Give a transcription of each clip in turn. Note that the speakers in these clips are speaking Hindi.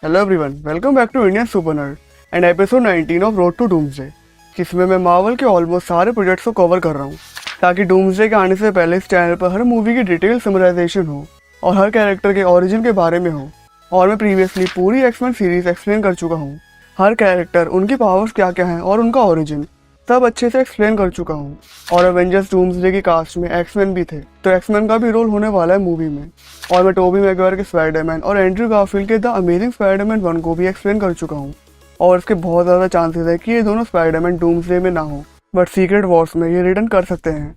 Hello everyone, welcome back to Indian super nerd and episode 19 of road to doomsday, जिसमें मैं मार्वल के ऑलमोस्ट सारे प्रोजेक्ट्स को कवर कर रहा हूँ ताकि डूम्सडे के आने से पहले इस चैनल पर हर मूवी की डिटेल समराइजेशन हो और हर कैरेक्टर के ओरिजिन के बारे में हो। और मैं प्रीवियसली पूरी एक्समैन सीरीज एक्सप्लेन कर चुका हूँ। हर कैरेक्टर, उनकी पावर्स क्या क्या हैं और उनका ओरिजिन सब अच्छे से एक्सप्लेन कर चुका हूँ। और एवेंजर्स डूम्सडे की कास्ट में एक्समैन भी थे, तो एक्समैन का भी रोल होने वाला है मूवी में। और मैं टोबी मैगवायर के स्पाइडरमैन और एंड्रयू गारफील्ड के द अमेजिंग स्पाइडरमैन 1 को भी एक्सप्लेन कर चुका हूँ। और इसके बहुत ज़्यादा चांसेस है कि ये दोनों स्पाइडरमैन डूम्सडे में ना हो, बट सीक्रेट वॉर्स में ये रिटर्न कर सकते हैं।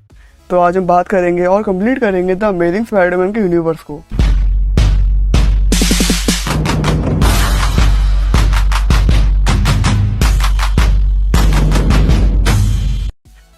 तो आज हम बात करेंगे और कंप्लीट करेंगे द अमेजिंग स्पाइडरमैन के यूनिवर्स को।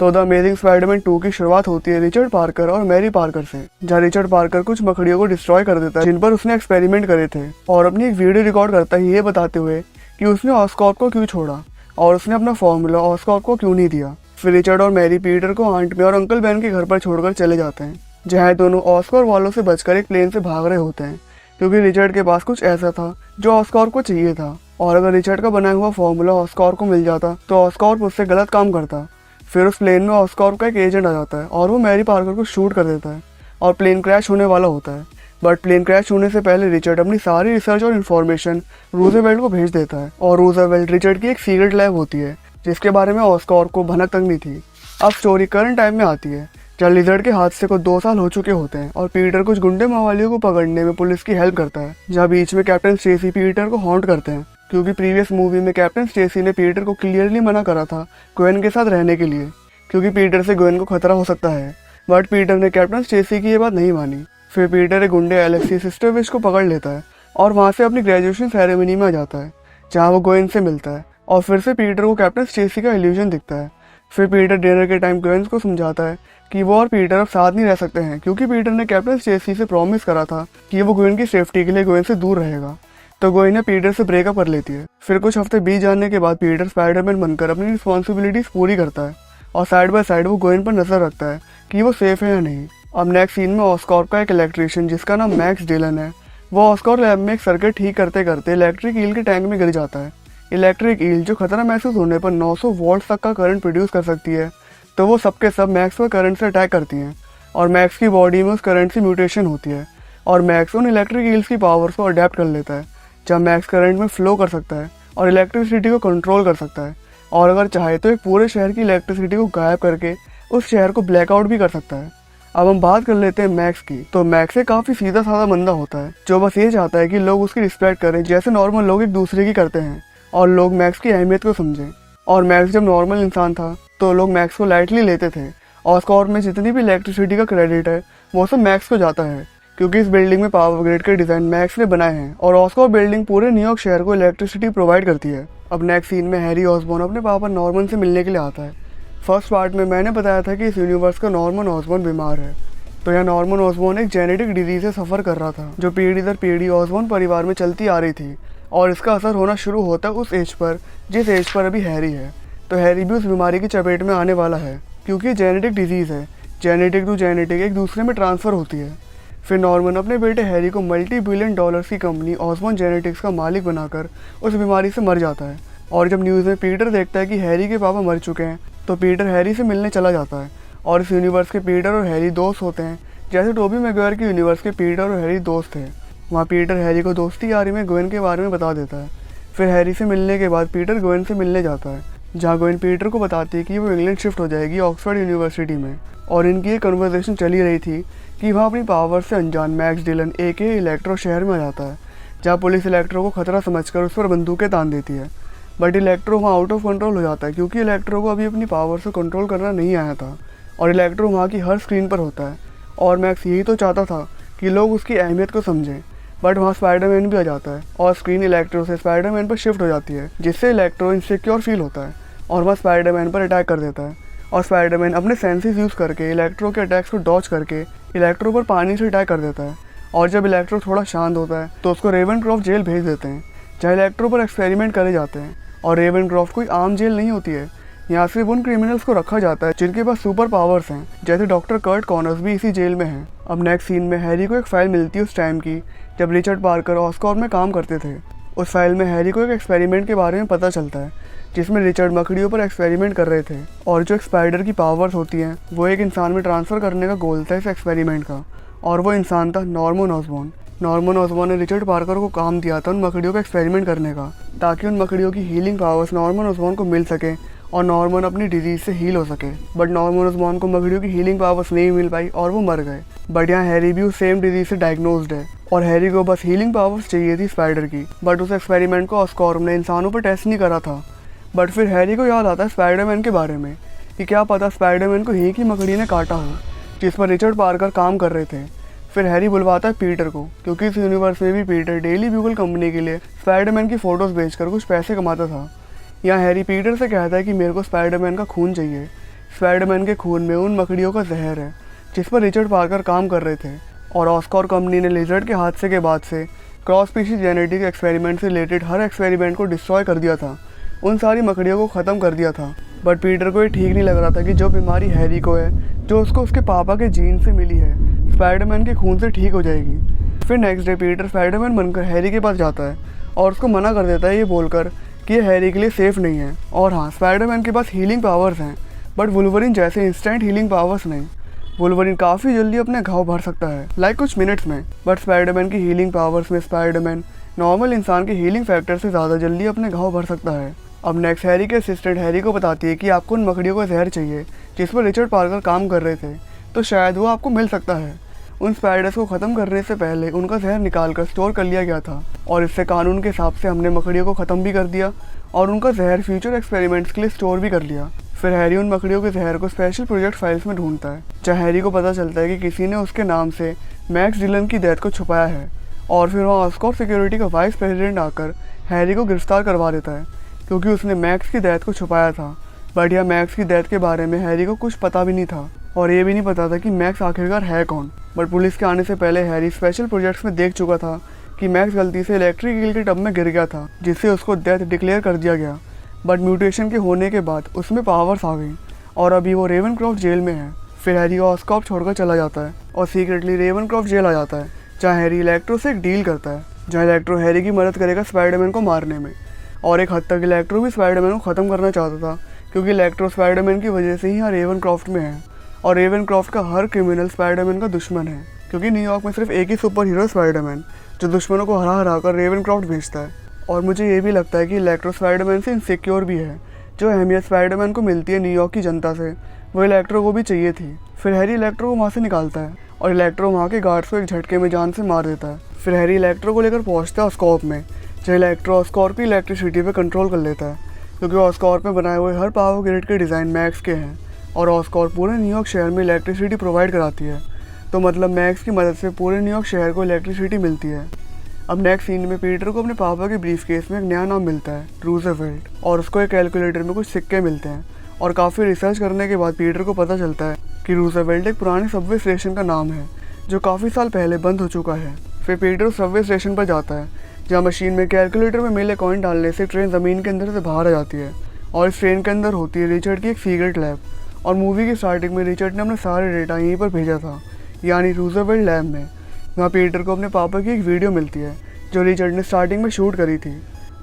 तो द अमेजिंग स्पाइडरमैन 2 की शुरुआत होती है रिचर्ड पार्कर और मैरी पार्कर से, जहाँ रिचर्ड पार्कर कुछ मकड़ियों को डिस्ट्रॉय कर देता है जिन पर उसने एक्सपेरिमेंट करे थे, और अपनी एक वीडियो रिकॉर्ड करता है ये बताते हुए कि उसने ऑस्कॉर्प को क्यों छोड़ा और उसने अपना फॉर्मूला ऑस्कॉर्प को क्यों नहीं दिया। फिर रिचर्ड और मैरी पीटर को आंट में और अंकल बैन के घर पर छोड़कर चले जाते हैं, जहाँ दोनों ऑस्कॉर्प वालों से बचकर एक प्लेन से भाग रहे होते हैं, क्योंकि रिचर्ड के पास कुछ ऐसा था जो ऑस्कॉर्प को चाहिए था। और अगर रिचर्ड का बनाया हुआ फॉर्मूला ऑस्कॉर्प को मिल जाता तो ऑस्कॉर्प उससे गलत काम करता। फिर उस प्लेन में ऑस्कॉर्प का एक एजेंट आ जाता है और वो मैरी पार्कर को शूट कर देता है और प्लेन क्रैश होने वाला होता है। बट प्लेन क्रैश होने से पहले रिचर्ड अपनी सारी रिसर्च और इन्फॉर्मेशन रूजवेल्ट को भेज देता है, और रूजवेल्ट रिचर्ड की एक सीक्रेट लैब होती है जिसके बारे में ऑस्कॉर्प को भनक तक नहीं थी। अब स्टोरी करंट टाइम में आती है, जब लिजर्ड के हादसे को 2 साल हो चुके होते हैं और पीटर कुछ गुंडे मावालियों को पकड़ने में पुलिस की हेल्प करता है, जहाँ बीच में कैप्टन स्टेसी पीटर को हॉन्ट करते हैं, क्योंकि प्रीवियस मूवी में कैप्टन स्टेसी ने पीटर को क्लियरली मना करा था ग्वेन के साथ रहने के लिए, क्योंकि पीटर से ग्वेन को खतरा हो सकता है। बट पीटर ने कैप्टन स्टेसी की ये बात नहीं मानी। फिर पीटर एक गुंडे एलेक्सी सिस्टर विश को पकड़ लेता है और वहाँ से अपनी ग्रेजुएशन सेरेमनी में आ जाता है, जहाँ वो ग्वेन से मिलता है और फिर से पीटर को कैप्टन स्टेसी का इल्यूजन दिखता है। फिर पीटर डिनर के टाइम ग्वेन को समझाता है कि वो और पीटर अब साथ नहीं रह सकते हैं, क्योंकि पीटर ने कैप्टन स्टेसी से प्रॉमिस करा था कि वो ग्वेन की सेफ्टी के लिए ग्वेन से दूर रहेगा। तो ग्वेन पीटर से ब्रेकअप कर लेती है। फिर कुछ हफ्ते बीत जाने के बाद पीटर स्पाइडरमैन बनकर अपनी रिस्पॉन्सिबिलिटीज पूरी करता है और साइड बाय साइड वो ग्वेन पर नजर रखता है कि वो सेफ है या नहीं। अब नेक्स्ट सीन में ऑस्कॉर्प का एक इलेक्ट्रिशियन जिसका नाम मैक्स डिलन है, वो ऑस्कॉर्प लैब में एक सर्किट ठीक करते करते इलेक्ट्रिक ईल के टैंक में गिर जाता है। इलेक्ट्रिक ईल जो खतरा महसूस होने पर 900 वोल्ट तक का करंट प्रोड्यूस कर सकती है, तो वो सबके सब मैक्स पर करंट से अटैक करती हैं और मैक्स की बॉडी में उस करंट से म्यूटेशन होती है और मैक्स उन इलेक्ट्रिक ईल्स की पावर्स को अडेप्ट कर लेता है, जहाँ मैक्स करंट में फ्लो कर सकता है और इलेक्ट्रिसिटी को कंट्रोल कर सकता है, और अगर चाहे तो एक पूरे शहर की इलेक्ट्रिसिटी को गायब करके उस शहर को ब्लैकआउट भी कर सकता है। अब हम बात कर लेते हैं मैक्स की। तो मैक्स एक काफ़ी सीधा साधा बंदा होता है जो बस ये चाहता है कि लोग उसकी रिस्पेक्ट करें जैसे नॉर्मल लोग एक दूसरे की करते हैं, और लोग मैक्स की अहमियत को समझें। और मैक्स जब नॉर्मल इंसान था तो लोग मैक्स को लाइटली लेते थे। ऑस्कॉर्प में जितनी भी इलेक्ट्रिसिटी का क्रेडिट है वो सब मैक्स को जाता है, क्योंकि इस बिल्डिंग में पावर ग्रिड के डिज़ाइन मैक्स ने बनाए हैं और ऑस्कॉर्प बिल्डिंग पूरे न्यूयॉर्क शहर को इलेक्ट्रिसिटी प्रोवाइड करती है। अब नेक्स्ट सीन में हैरी ऑसबॉर्न अपने पापा नॉर्मन से मिलने के लिए आता है। फर्स्ट पार्ट में मैंने बताया था कि इस यूनिवर्स का नॉर्मन ऑसबॉर्न बीमार है, तो यहाँ नॉर्मन ऑसबॉर्न एक जेनेटिक डिजीज से सफ़र कर रहा था जो पीढ़ी दर पीढ़ी ऑसबॉर्न परिवार में चलती आ रही थी, और इसका असर होना शुरू होता है उस एज पर जिस एज पर अभी हैरी है। तो हैरी भी उस बीमारी की चपेट में आने वाला है, क्योंकि जेनेटिक डिजीज़ है, जेनेटिक टू जेनेटिक एक दूसरे में ट्रांसफ़र होती है। फिर नॉर्मन अपने बेटे हैरी को $multi-billion की कंपनी ऑसबॉर्न जेनेटिक्स का मालिक बनाकर उस बीमारी से मर जाता है। और जब न्यूज़ में पीटर देखता है कि हैरी के पापा मर चुके हैं, तो पीटर हैरी से मिलने चला जाता है, और इस यूनिवर्स के पीटर और हैरी दोस्त होते हैं, जैसे टोबी मैगवायर के यूनिवर्स के पीटर और हैरी दोस्त थे। वहाँ पीटर हैरी को दोस्ती यारी में ग्वेन के बारे में बता देता है। फिर हैरी से मिलने के बाद पीटर ग्वेन से मिलने जाता है, जहाँ ग्वेन पीटर को बताती है कि वो इंग्लैंड शिफ्ट हो जाएगी ऑक्सफोर्ड यूनिवर्सिटी में, और इनकी एक कन्वर्सेशन चली रही थी कि वहाँ अपनी पावर से अनजान मैक्स डिलन एके इलेक्ट्रो शहर में आ जाता है, जहाँ पुलिस इलेक्ट्रो को खतरा समझकर उस पर बंदूकें तान देती है। बट इलेक्ट्रो वहाँ आउट ऑफ कंट्रोल हो जाता है, क्योंकि इलेक्ट्रो को अभी अपनी पावर से कंट्रोल करना नहीं आया था, और इलेक्ट्रो वहाँ की हर स्क्रीन पर होता है। और मैक्स यही तो चाहता था कि लोग उसकी अहमियत को समझें, बट वहाँ स्पाइडरमैन भी आ जाता है और स्क्रीन इलेक्ट्रो से स्पाइडरमैन पर शिफ्ट हो जाती है, जिससे इलेक्ट्रो इनसिक्योर फील होता है और वह स्पाइडरमैन पर अटैक कर देता है। और स्पाइडरमैन अपने सेंसेस यूज़ करके इलेक्ट्रो के अटैक्स को डॉज करके इलेक्ट्रो पर पानी से अटैक कर देता है। और जब इलेक्ट्रो थोड़ा शांत होता है तो उसको रेवनक्रॉफ्ट जेल भेज देते हैं, जहाँ इलेक्ट्रो पर एक्सपेरिमेंट करे जाते हैं। और रेवनक्रॉफ्ट कोई आम जेल नहीं होती है, यहाँ सिर्फ उन क्रिमिनल्स को रखा जाता है जिनके पास सुपर पावर्स हैं, जैसे डॉक्टर कर्ट कॉनर्स भी इसी जेल में हैं। अब नेक्स्ट सीन में हैरी को एक फाइल मिलती है उस टाइम की जब रिचर्ड पार्कर ऑस्कॉर्प में काम करते थे, उस फाइल में हैरी को एक एक्सपेरिमेंट के बारे में पता चलता है जिसमें रिचर्ड मकड़ियों पर एक्सपेरिमेंट कर रहे थे और जो एक स्पाइडर की पावर्स होती हैं वो एक इंसान में ट्रांसफ़र करने का गोल था इस एक्सपेरिमेंट का, और वो इंसान था नॉर्मन ऑसबॉर्न। नॉर्मन ऑसबॉर्न ने रिचर्ड पार्कर को काम दिया था उन मकड़ियों का एक्सपेरिमेंट करने का, ताकि उन मकड़ियों की हीलिंग पावर्स नॉर्मन ऑसबॉर्न को मिल सके और नॉर्मन अपनी डिजीज से हील हो सके। बट नॉर्मन ऑसबॉर्न को मकड़ियों की हीलिंग पावर्स नहीं मिल पाई और वो मर गए। बट यहाँ हैरी भी उस सेम डिजीज से डायग्नोज्ड है और हैरी को बस हीलिंग पावर्स चाहिए थी स्पाइडर की। बट उस एक्सपेरिमेंट को ऑस्कॉर्प ने इंसानों पर टेस्ट नहीं करा था। बट फिर हैरी को याद आता है स्पाइडरमैन के बारे में कि क्या पता स्पाइडरमैन को ही की मकड़ी ने काटा हो जिस पर रिचर्ड पार्कर काम कर रहे थे। फिर हैरी बुलवाता है पीटर को, क्योंकि इस यूनिवर्स में भी पीटर डेली ब्यूगल कंपनी के लिए स्पाइडरमैन की फ़ोटोज़ बेचकर कुछ पैसे कमाता था। यहाँ हैरी पीटर से कहता है कि मेरे को स्पाइडरमैन का खून चाहिए। स्पाइडरमैन के खून में उन मकड़ियों का जहर है जिस पर रिचर्ड पार्कर काम कर रहे थे, और ऑस्कॉर कंपनी ने लिजर्ड के हादसे के बाद से क्रॉस स्पीशीज जेनेटिक एक्सपेरिमेंट से रिलेटेड हर एक्सपेरिमेंट को डिस्ट्रॉय कर दिया था, उन सारी मकड़ियों को ख़त्म कर दिया था। बट पीटर को ये ठीक नहीं लग रहा था कि जो बीमारी हैरी को है, जो उसको उसके पापा के जीन से मिली है, स्पाइडरमैन के खून से ठीक हो जाएगी। फिर नेक्स्ट डे पीटर स्पाइडरमैन बनकर हैरी के पास जाता है और उसको मना कर देता है ये बोलकर कि ये हैरी के लिए सेफ़ नहीं है। और हाँ, स्पाइडरमैन के पास हीलिंग पावर्स हैं बट वुल्वरिन जैसे इंस्टेंट हीलिंग पावर्स नहीं। वुल्वरिन काफ़ी जल्दी अपने घाव भर सकता है लाइक कुछ मिनट्स में, बट स्पाइडरमैन की हीलिंग पावर्स में स्पाइडरमैन नॉर्मल इंसान के हीलिंग फैक्टर से ज़्यादा जल्दी अपने घाव भर सकता है। अब नेक्स्ट हैरी के असिस्टेंट हैरी को बताती है कि आपको उन मकड़ियों का जहर चाहिए जिस पर रिचर्ड पार्कर काम कर रहे थे, तो शायद वो आपको मिल सकता है। उन स्पाइडर्स को ख़त्म करने से पहले उनका जहर निकाल कर स्टोर कर लिया गया था और इससे कानून के हिसाब से हमने मकड़ियों को ख़त्म भी कर दिया और उनका जहर फ्यूचर एक्सपेरिमेंट्स के लिए स्टोर भी कर लिया। फिर हैरी उन मकड़ियों के जहर को स्पेशल प्रोजेक्ट फाइल्स में ढूंढता है, जहाँ हैरी को पता चलता है कि किसी ने उसके नाम से मैक्स डिलन की डेथ को छुपाया है। और फिर वहाँ ऑस्कॉर सिक्योरिटी का वाइस प्रेसिडेंट आकर हैरी को गिरफ्तार करवा देता है क्योंकि उसने मैक्स की डेथ को छुपाया था। बट यह मैक्स की डेथ के बारे में हैरी को कुछ पता भी नहीं था और ये भी नहीं पता था कि मैक्स आखिरकार है कौन। बट पुलिस के आने से पहले हैरी स्पेशल प्रोजेक्ट्स में देख चुका था कि मैक्स गलती से इलेक्ट्रिक ईल के टब में गिर गया था, जिससे उसको डेथ डिक्लेयर कर दिया गया। बट म्यूटेशन के होने के बाद उसमें पावर्स आ गई और अभी वो रेवनक्रॉफ्ट जेल में है। फिर हैरी ऑस्कॉर्प छोड़कर चला जाता है और सीक्रेटली रेवनक्रॉफ्ट जेल आ जाता है, जहाँ हैरी इलेक्ट्रो से एक डील करता है, जहाँ इलेक्ट्रो हैरी की मदद करेगा स्पाइडरमैन को मारने में। और एक हद तक इलेक्ट्रो भी स्पाइडरमैन को ख़त्म करना चाहता था क्योंकि इलेक्ट्रो स्पाइडरमैन की वजह से ही यहाँ रेवनक्रॉफ्ट में है और रेवनक्रॉफ्ट का हर क्रिमिनल स्पाइडरमैन का दुश्मन है, क्योंकि न्यूयॉर्क में सिर्फ एक ही सुपर हीरो स्पाइडरमैन जो दुश्मनों को हरा कर रेवनक्रॉफ्ट भेजता है। और मुझे ये भी लगता है कि इलेक्ट्रो स्पाइडरमैन से इनसिक्योर भी है। जो अहमियत स्पाइडरमैन को मिलती है न्यूयॉर्क की जनता से, वो इलेक्ट्रो को भी चाहिए थी। फिर हैरी इलेक्ट्रो को वहाँ से निकालता है और इलेक्ट्रो वहाँ के गार्ड्स को एक झटके में जान से मार देता है। फिर हैरी इलेक्ट्रो को लेकर पहुँचता है ऑस्कॉर्प में, जहाँ इलेक्ट्रो ऑस्कॉर्प की इलेक्ट्रिसिटी पे कंट्रोल कर लेता है, क्योंकि ऑस्कॉर्प में बनाए हुए हर पावर ग्रिड के डिज़ाइन मैक्स के हैं और ऑस्कॉर्प पूरे न्यूयॉर्क शहर में इलेक्ट्रिसिटी प्रोवाइड कराती है। तो मतलब मैक्स की मदद से पूरे न्यूयॉर्क शहर को इलेक्ट्रिसिटी मिलती है। अब नेक्स्ट सीन में पीटर को अपने पापा के ब्रीफ केस में एक नया नाम मिलता है, रूजवेल्ट, और उसको एक कैलकुलेटर में कुछ सिक्के मिलते हैं। और काफ़ी रिसर्च करने के बाद पीटर को पता चलता है कि रूजवेल्ट एक पुराने सबवे स्टेशन का नाम है जो काफ़ी साल पहले बंद हो चुका है। फिर पीटर उस सबवे स्टेशन पर जाता है, जहाँ मशीन में कैलकुलेटर में मिले कॉइन डालने से ट्रेन ज़मीन के अंदर से बाहर आ जाती है और इस ट्रेन के अंदर होती है रिचर्ड की एक सीक्रेट लैब। और मूवी की स्टार्टिंग में रिचर्ड ने अपने सारे डेटा यहीं पर भेजा था, यानी रूजवेल्ट लैब में। वहाँ पीटर को अपने पापा की एक वीडियो मिलती है जो रिचर्ड ने स्टार्टिंग में शूट करी थी।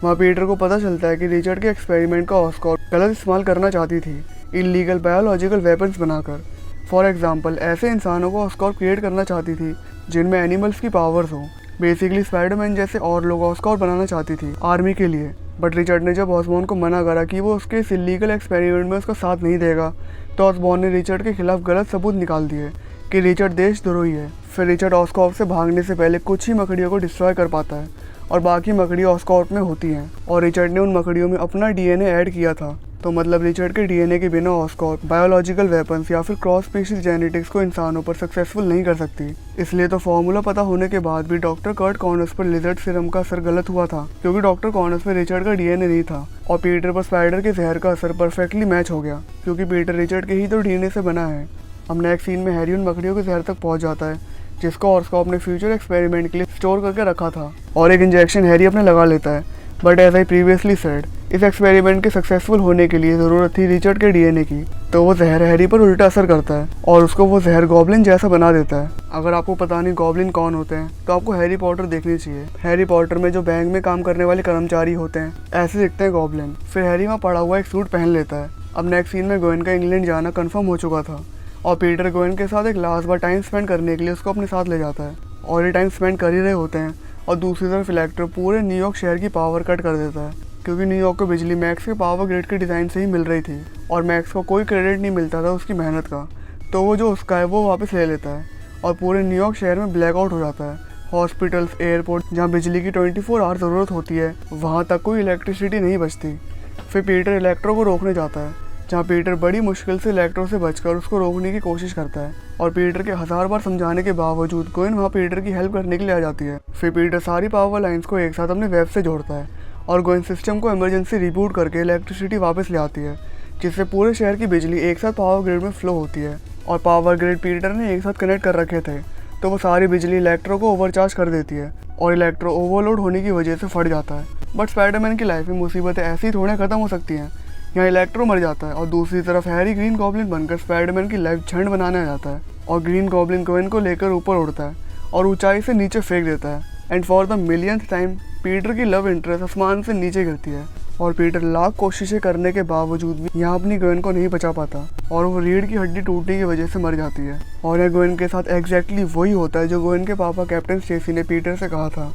वहाँ पीटर को पता चलता है कि रिचर्ड के एक्सपेरिमेंट का ऑस्कॉर्प गलत इस्तेमाल करना चाहती थी, इलीगल बायोलॉजिकल वेपन्स बनाकर। फॉर एग्जाम्पल, ऐसे इंसानों को ऑस्कॉर्प क्रिएट करना चाहती थी जिनमें एनिमल्स की पावर्स हो। बेसिकली स्पाइडरमैन जैसे और लोग ऑस्कॉर्प बनाना चाहती थी आर्मी के लिए। बट रिचर्ड ने जब ऑसबॉर्न को मना करा कि वो उसके इस इलीगल एक्सपेरिमेंट में उसका साथ नहीं देगा, तो ऑसबॉर्न ने रिचर्ड के खिलाफ गलत सबूत निकाल दिए कि रिचर्ड देशद्रोही है। फिर रिचर्ड ऑस्कॉर्प से भागने से पहले कुछ ही मकड़ियों को डिस्ट्रॉय कर पाता है और बाकी मकड़ियाँ ऑस्कॉर्प में होती हैं और रिचर्ड ने उन मकड़ियों में अपना डीएनए ऐड किया था। तो मतलब रिचर्ड के डीएनए के बिना ऑस्कॉर्प बायोलॉजिकल वेपन्स या फिर क्रॉस स्पीशीज जेनेटिक्स को इंसानों पर सक्सेसफुल नहीं कर सकती। इसलिए तो फॉर्मूला पता होने के बाद भी डॉक्टर कर्ट कॉर्नर्स पर लिजर्ड सीरम का असर गलत हुआ था, क्योंकि डॉक्टर कॉर्नर्स में रिचर्ड का डीएनए नहीं था और पीटर पर स्पाइडर के जहर का असर परफेक्टली मैच हो गया, क्योंकि पीटर रिचर्ड के ही तो डीएनए से बना है। अब नेक्स्ट सीन में हैरी उन मकड़ियों के जहर तक पहुंच जाता है जिसको ऑस्कॉर्प ने फ्यूचर एक्सपेरिमेंट के लिए स्टोर करके रखा था और एक इंजेक्शन हैरी अपने लगा लेता है। But as I previously said, इस एक्सपेरिमेंट के सक्सेसफुल होने के लिए ज़रूरत थी रिचर्ड के डीएनए की, तो वो जहर हैरी पर उल्टा असर करता है और उसको वो जहर गॉब्लिन जैसा बना देता है। अगर आपको पता नहीं गॉब्लिन कौन होते हैं तो आपको हैरी पॉटर देखनी चाहिए। हैरी पॉटर में जो बैंक में काम करने वाले कर्मचारी होते हैं ऐसे दिखते हैं गॉब्लिन। फिर हैरी वहाँ पड़ा हुआ एक सूट पहन लेता है। अब नेक्स्ट सीन में ग्वेन का इंग्लैंड जाना कंफर्म हो चुका था और पीटर ग्वेन के साथ एक लास्ट बार टाइम स्पेंड करने के लिए उसको अपने साथ ले जाता है और ये टाइम स्पेंड कर ही रहे होते हैं और दूसरी तरफ इलेक्ट्रो पूरे न्यूयॉर्क शहर की पावर कट कर देता है, क्योंकि न्यूयॉर्क को बिजली मैक्स के पावर ग्रिड के डिज़ाइन से ही मिल रही थी और मैक्स को कोई क्रेडिट नहीं मिलता था उसकी मेहनत का, तो वो जो उसका है वो वापस ले लेता है और पूरे न्यूयॉर्क शहर में ब्लैकआउट हो जाता है। हॉस्पिटल्स, एयरपोर्ट जहाँ बिजली की 24 आवर ज़रूरत होती है वहाँ तक कोई इलेक्ट्रिसिटी नहीं बचती। फिर पीटर इलेक्ट्रो को रोकने जाता है, जहाँ पीटर बड़ी मुश्किल से इलेक्ट्रो से बचकर उसको रोकने की कोशिश करता है और पीटर के 1000 बार समझाने के बावजूद ग्वेन वहाँ पीटर की हेल्प करने के लिए आ जाती है। फिर पीटर सारी पावर लाइंस को एक साथ अपने वेब से जोड़ता है और ग्वेन सिस्टम को इमरजेंसी रिबूट करके इलेक्ट्रिसिटी वापस ले आती है, जिससे पूरे शहर की बिजली एक साथ पावर ग्रिड में फ्लो होती है। और पावर ग्रिड पीटर ने एक साथ कनेक्ट कर रखे थे, तो वो सारी बिजली इलेक्ट्रो को ओवरचार्ज कर देती है और इलेक्ट्रो ओवरलोड होने की वजह से फट जाता है। बट स्पाइडरमैन की लाइफ में मुसीबतें ऐसी ही थोड़ी खत्म हो सकती हैं। यहाँ इलेक्ट्रो मर जाता है और दूसरी तरफ हैरी ग्रीन गॉब्लिन बनकर स्पाइडरमैन की लाइफ झंड बनाने आ जाता है और ग्रीन गॉब्लिन ग्वेन को लेकर ऊपर उड़ता है और ऊंचाई से नीचे फेंक देता है। And for the millionth time Peter की लव इंटरेस्ट आसमान से नीचे गिरती है और पीटर लाख कोशिशें करने के बावजूद भी यहाँ अपनी ग्वेन को नहीं बचा पाता और वो रीढ़ की हड्डी टूटने की वजह से मर जाती है। और यह ग्वेन के साथ एग्जैक्टली वही होता है जो ग्वेन के पापा कैप्टन स्टेसी ने पीटर से कहा था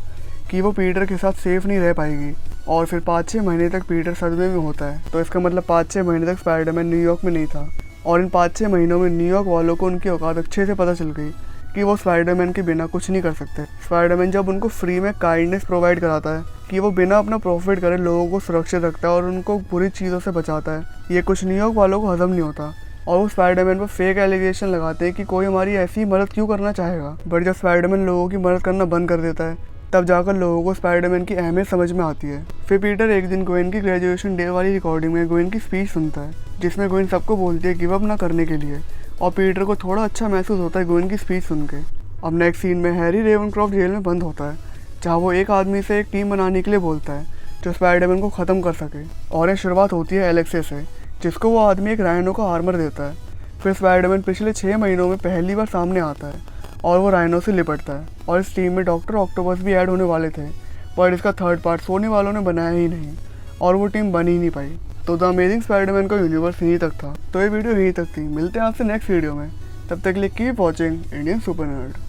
कि वो पीटर के साथ सेफ नहीं रह पाएगी। और फिर 5-6 महीने तक पीटर सदमे में होता है, तो इसका मतलब 5-6 महीने तक स्पाइडरमैन न्यूयॉर्क में नहीं था और इन 5-6 महीनों में न्यूयॉर्क वालों को उनकी औकात अच्छे से पता चल गई कि वो स्पाइडरमैन के बिना कुछ नहीं कर सकते। स्पाइडरमैन जब उनको फ्री में काइंडनेस प्रोवाइड कराता है कि वो बिना अपना प्रॉफिट करे लोगों को सुरक्षित रखता है और उनको बुरी चीज़ों से बचाता है, ये कुछ न्यूयॉर्क वालों को हजम नहीं होता और वो स्पाइडरमैन पर फेक एलिगेशन लगाते हैं कि कोई हमारी ऐसी मदद क्यों करना चाहेगा। बट जब स्पाइडरमैन लोगों की मदद करना बंद कर देता है तब जाकर लोगों को स्पाइडरमैन की अहमियत समझ में आती है। फिर पीटर एक दिन ग्वेन की ग्रेजुएशन डे वाली रिकॉर्डिंग में ग्वेन की स्पीच सुनता है, जिसमें ग्वेन सबको बोलती है गिव अप ना करने के लिए और पीटर को थोड़ा अच्छा महसूस होता है ग्वेन की स्पीच सुन के। अब नेक्स्ट सीन में हैरी रेवनक्रॉफ्ट जेल में बंद होता है, जहाँ वो एक आदमी से एक टीम बनाने के लिए बोलता है जो स्पाइडरमैन को ख़त्म कर सके। और यह शुरुआत होती है एलेक्से से, जिसको वो आदमी एक राइनो का आर्मर देता है। फिर स्पाइडरमैन पिछले 6 महीनों में पहली बार सामने आता है और वो राइनो से लिपटता है और इस टीम में डॉक्टर ऑक्टोपस भी ऐड होने वाले थे, पर इसका थर्ड पार्ट सोनी वालों ने बनाया ही नहीं और वो टीम बन ही नहीं पाई। तो द अमेजिंग स्पाइडरमैन का यूनिवर्स यहीं तक था। तो ये वीडियो यहीं तक थी। मिलते हैं आपसे नेक्स्ट वीडियो में, तब तक के लिए keep watching Indian super nerd.